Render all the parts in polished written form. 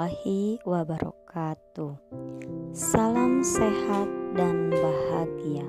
warahmatullahi wabarakatuh. Salam sehat dan bahagia.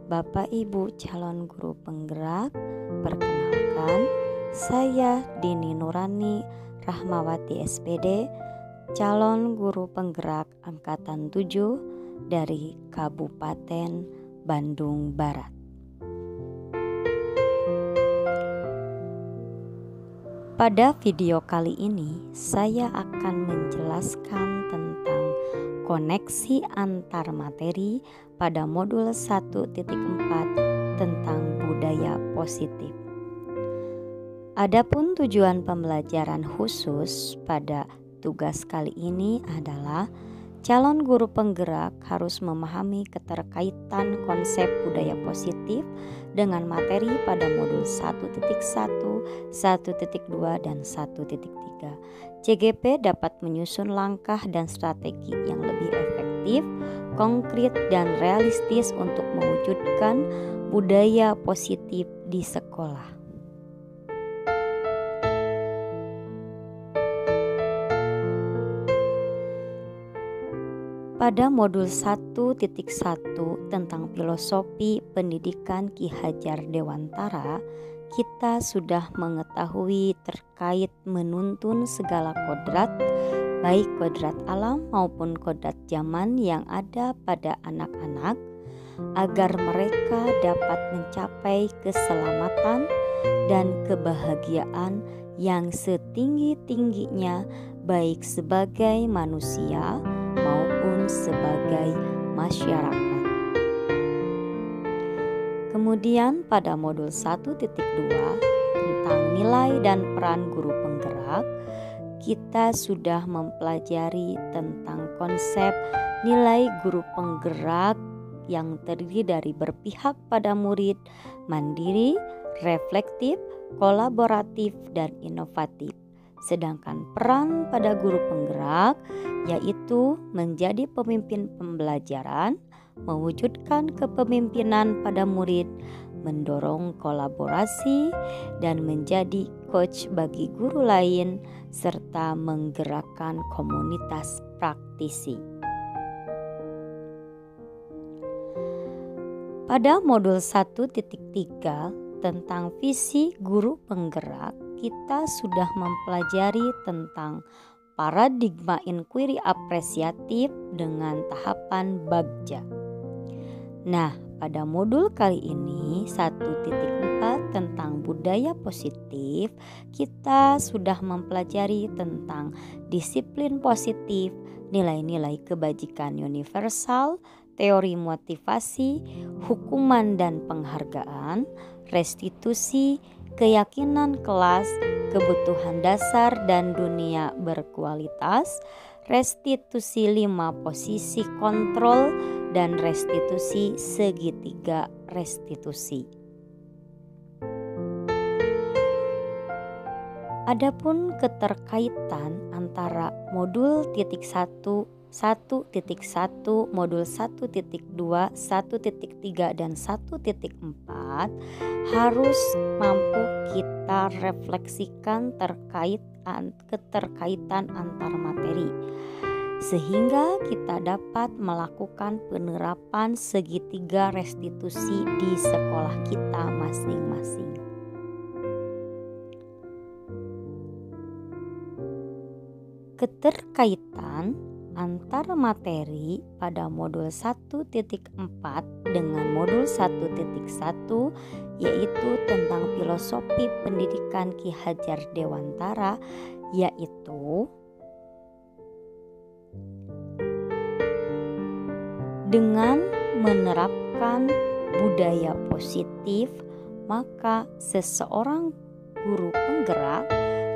Bapak Ibu calon guru penggerak, perkenalkan saya Dini Nurani Rahmawati SPD, calon guru penggerak angkatan 7 dari Kabupaten Bandung Barat. Pada video kali ini saya akan menjelaskan tentang koneksi antar materi pada modul 1.4 tentang budaya positif. Adapun tujuan pembelajaran khusus pada tugas kali ini adalah calon guru penggerak harus memahami keterkaitan konsep budaya positif dengan materi pada modul 1.1, 1.2, dan 1.3. CGP dapat menyusun langkah dan strategi yang lebih efektif, konkret, dan realistis untuk mewujudkan budaya positif di sekolah. Pada modul 1.1 tentang filosofi pendidikan Ki Hajar Dewantara, kita sudah mengetahui terkait menuntun segala kodrat, baik kodrat alam maupun kodrat zaman yang ada pada anak-anak, agar mereka dapat mencapai keselamatan dan kebahagiaan yang setinggi-tingginya, baik sebagai manusia maupun sebagai masyarakat. Kemudian pada modul 1.2 tentang nilai dan peran guru penggerak, kita sudah mempelajari tentang konsep nilai guru penggerak yang terdiri dari berpihak pada murid, mandiri, reflektif, kolaboratif, dan inovatif. Sedangkan peran pada guru penggerak yaitu menjadi pemimpin pembelajaran, mewujudkan kepemimpinan pada murid, mendorong kolaborasi, dan menjadi coach bagi guru lain, serta menggerakkan komunitas praktisi. Pada modul 1.3 tentang visi guru penggerak, kita sudah mempelajari tentang paradigma inquiry apresiatif dengan tahapan bagja. Nah, pada modul kali ini 1.4 tentang budaya positif, kita sudah mempelajari tentang disiplin positif, nilai-nilai kebajikan universal, teori motivasi, hukuman dan penghargaan, restitusi, keyakinan kelas, kebutuhan dasar dan dunia berkualitas, restitusi 5 posisi kontrol, dan restitusi segitiga restitusi. Adapun keterkaitan antara modul 1.1, modul 1.2, 1.3, dan 1.4 harus mampu kita refleksikan terkait keterkaitan antar materi, sehingga kita dapat melakukan penerapan segitiga restitusi di sekolah kita masing-masing. Keterkaitan antar materi pada modul 1.4 dengan modul 1.1 yaitu tentang filosofi pendidikan Ki Hajar Dewantara, yaitu dengan menerapkan budaya positif, maka seseorang guru penggerak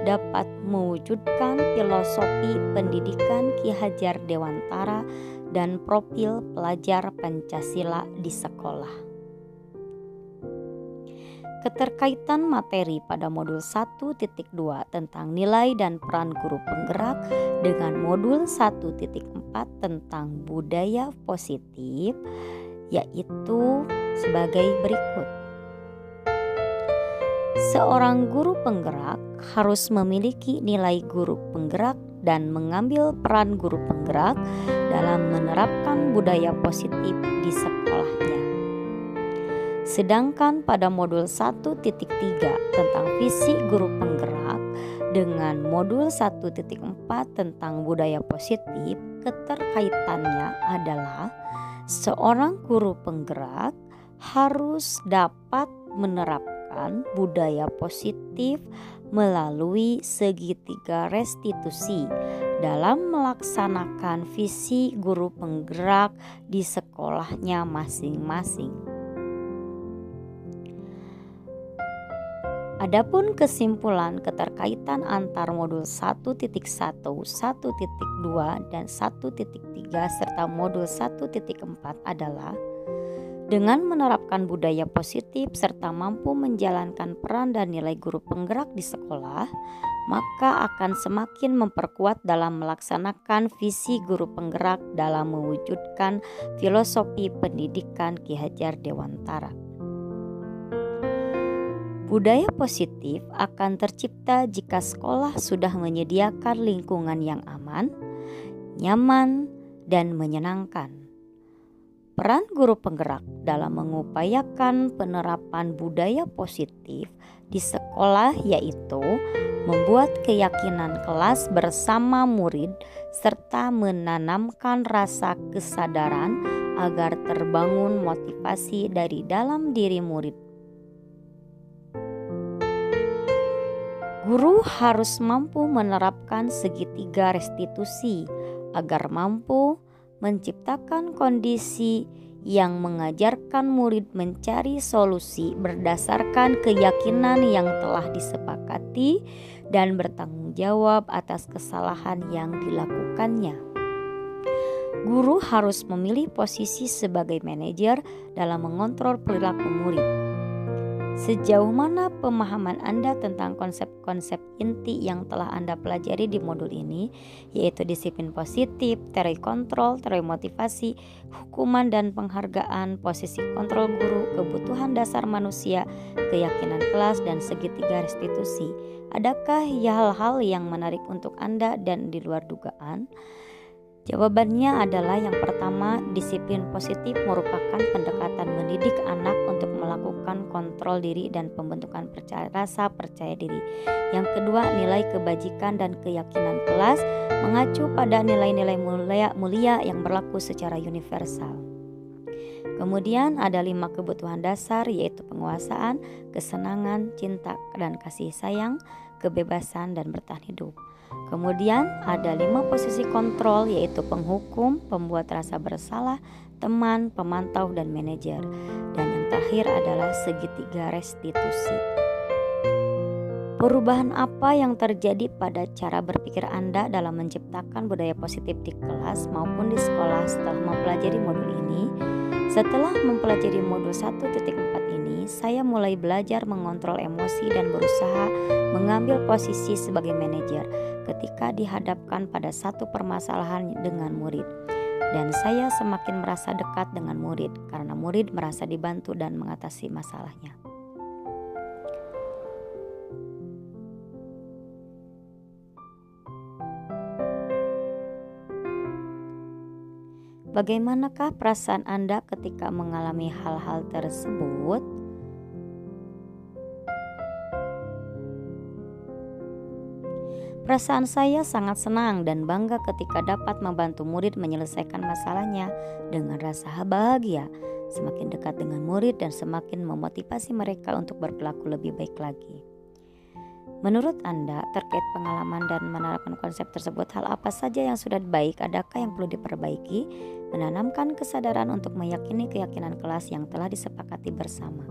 dapat mewujudkan filosofi pendidikan Ki Hajar Dewantara dan profil pelajar Pancasila di sekolah. Keterkaitan materi pada modul 1.2 tentang nilai dan peran guru penggerak dengan modul 1.4 tentang budaya positif yaitu sebagai berikut. Seorang guru penggerak harus memiliki nilai guru penggerak dan mengambil peran guru penggerak dalam menerapkan budaya positif di sekolahnya. Sedangkan pada modul 1.3 tentang visi guru penggerak dengan modul 1.4 tentang budaya positif, keterkaitannya adalah seorang guru penggerak harus dapat menerapkan budaya positif melalui segitiga restitusi dalam melaksanakan visi guru penggerak di sekolahnya masing-masing. Adapun kesimpulan keterkaitan antar modul 1.1, 1.2, dan 1.3 serta modul 1.4 adalah dengan menerapkan budaya positif serta mampu menjalankan peran dan nilai guru penggerak di sekolah, maka akan semakin memperkuat dalam melaksanakan visi guru penggerak dalam mewujudkan filosofi pendidikan Ki Hajar Dewantara. Budaya positif akan tercipta jika sekolah sudah menyediakan lingkungan yang aman, nyaman, dan menyenangkan. Peran guru penggerak dalam mengupayakan penerapan budaya positif di sekolah yaitu membuat keyakinan kelas bersama murid serta menanamkan rasa kesadaran agar terbangun motivasi dari dalam diri murid. Guru harus mampu menerapkan segitiga restitusi agar mampu menciptakan kondisi yang mengajarkan murid mencari solusi berdasarkan keyakinan yang telah disepakati dan bertanggung jawab atas kesalahan yang dilakukannya. Guru harus memilih posisi sebagai manajer dalam mengontrol perilaku murid. Sejauh mana pemahaman Anda tentang konsep-konsep inti yang telah Anda pelajari di modul ini, yaitu disiplin positif, teori kontrol, teori motivasi, hukuman dan penghargaan, posisi kontrol guru, kebutuhan dasar manusia, keyakinan kelas, dan segitiga restitusi? Adakah hal-hal yang menarik untuk Anda dan di luar dugaan? Jawabannya adalah yang pertama, disiplin positif merupakan pendekatan mendidik anak untuk melakukan kontrol diri dan pembentukan rasa percaya diri. Yang kedua, nilai kebajikan dan keyakinan kelas mengacu pada nilai-nilai mulia yang berlaku secara universal. Kemudian ada 5 kebutuhan dasar yaitu penguasaan, kesenangan, cinta dan kasih sayang, kebebasan dan bertahan hidup. Kemudian ada 5 posisi kontrol yaitu penghukum, pembuat rasa bersalah, teman, pemantau, dan manajer. Dan yang terakhir adalah segitiga restitusi. Perubahan apa yang terjadi pada cara berpikir Anda dalam menciptakan budaya positif di kelas maupun di sekolah setelah mempelajari modul ini? Setelah mempelajari modul 1.4 ini, saya mulai belajar mengontrol emosi dan berusaha mengambil posisi sebagai manajer ketika dihadapkan pada satu permasalahan dengan murid. Dan saya semakin merasa dekat dengan murid karena murid merasa dibantu dan mengatasi masalahnya. Bagaimanakah perasaan Anda ketika mengalami hal-hal tersebut? Perasaan saya sangat senang dan bangga ketika dapat membantu murid menyelesaikan masalahnya dengan rasa bahagia, semakin dekat dengan murid dan semakin memotivasi mereka untuk berperilaku lebih baik lagi. Menurut Anda, terkait pengalaman dan menerapkan konsep tersebut, hal apa saja yang sudah baik, adakah yang perlu diperbaiki? Menanamkan kesadaran untuk meyakini keyakinan kelas yang telah disepakati bersama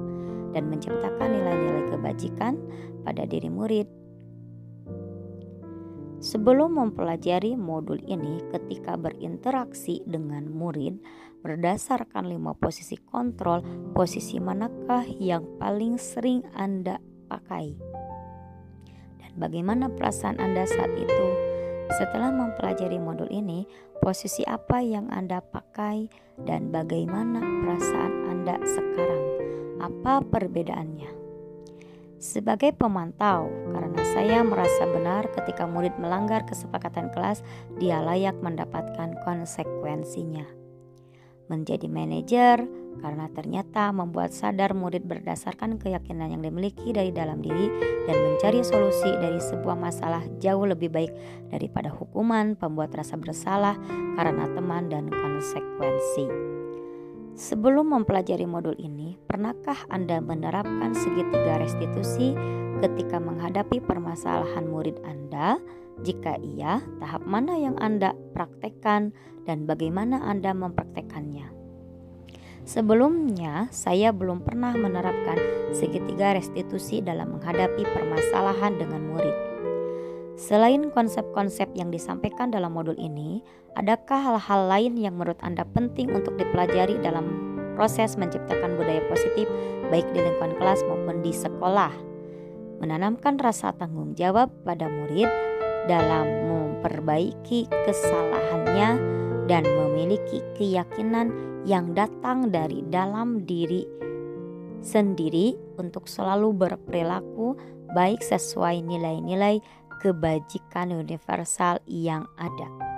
dan menciptakan nilai-nilai kebajikan pada diri murid. Sebelum mempelajari modul ini, ketika berinteraksi dengan murid berdasarkan 5 posisi kontrol, posisi manakah yang paling sering Anda pakai? Bagaimana perasaan Anda saat itu? Setelah mempelajari modul ini, posisi apa yang Anda pakai dan bagaimana perasaan Anda sekarang? Apa perbedaannya? Sebagai pemantau, karena saya merasa benar ketika murid melanggar kesepakatan kelas, dia layak mendapatkan konsekuensinya. Menjadi manajer karena ternyata membuat sadar murid berdasarkan keyakinan yang dimiliki dari dalam diri dan mencari solusi dari sebuah masalah jauh lebih baik daripada hukuman pembuat rasa bersalah karena teman dan konsekuensi. Sebelum mempelajari modul ini, pernahkah Anda menerapkan segitiga restitusi ketika menghadapi permasalahan murid Anda? Jika iya, tahap mana yang Anda praktekkan dan bagaimana Anda mempraktekkannya? Sebelumnya, saya belum pernah menerapkan segitiga restitusi dalam menghadapi permasalahan dengan murid. Selain konsep-konsep yang disampaikan dalam modul ini, adakah hal-hal lain yang menurut Anda penting untuk dipelajari dalam proses menciptakan budaya positif baik di lingkungan kelas maupun di sekolah? Menanamkan rasa tanggung jawab pada murid dalam memperbaiki kesalahannya dan memiliki keyakinan yang datang dari dalam diri sendiri untuk selalu berperilaku baik sesuai nilai-nilai kebajikan universal yang ada.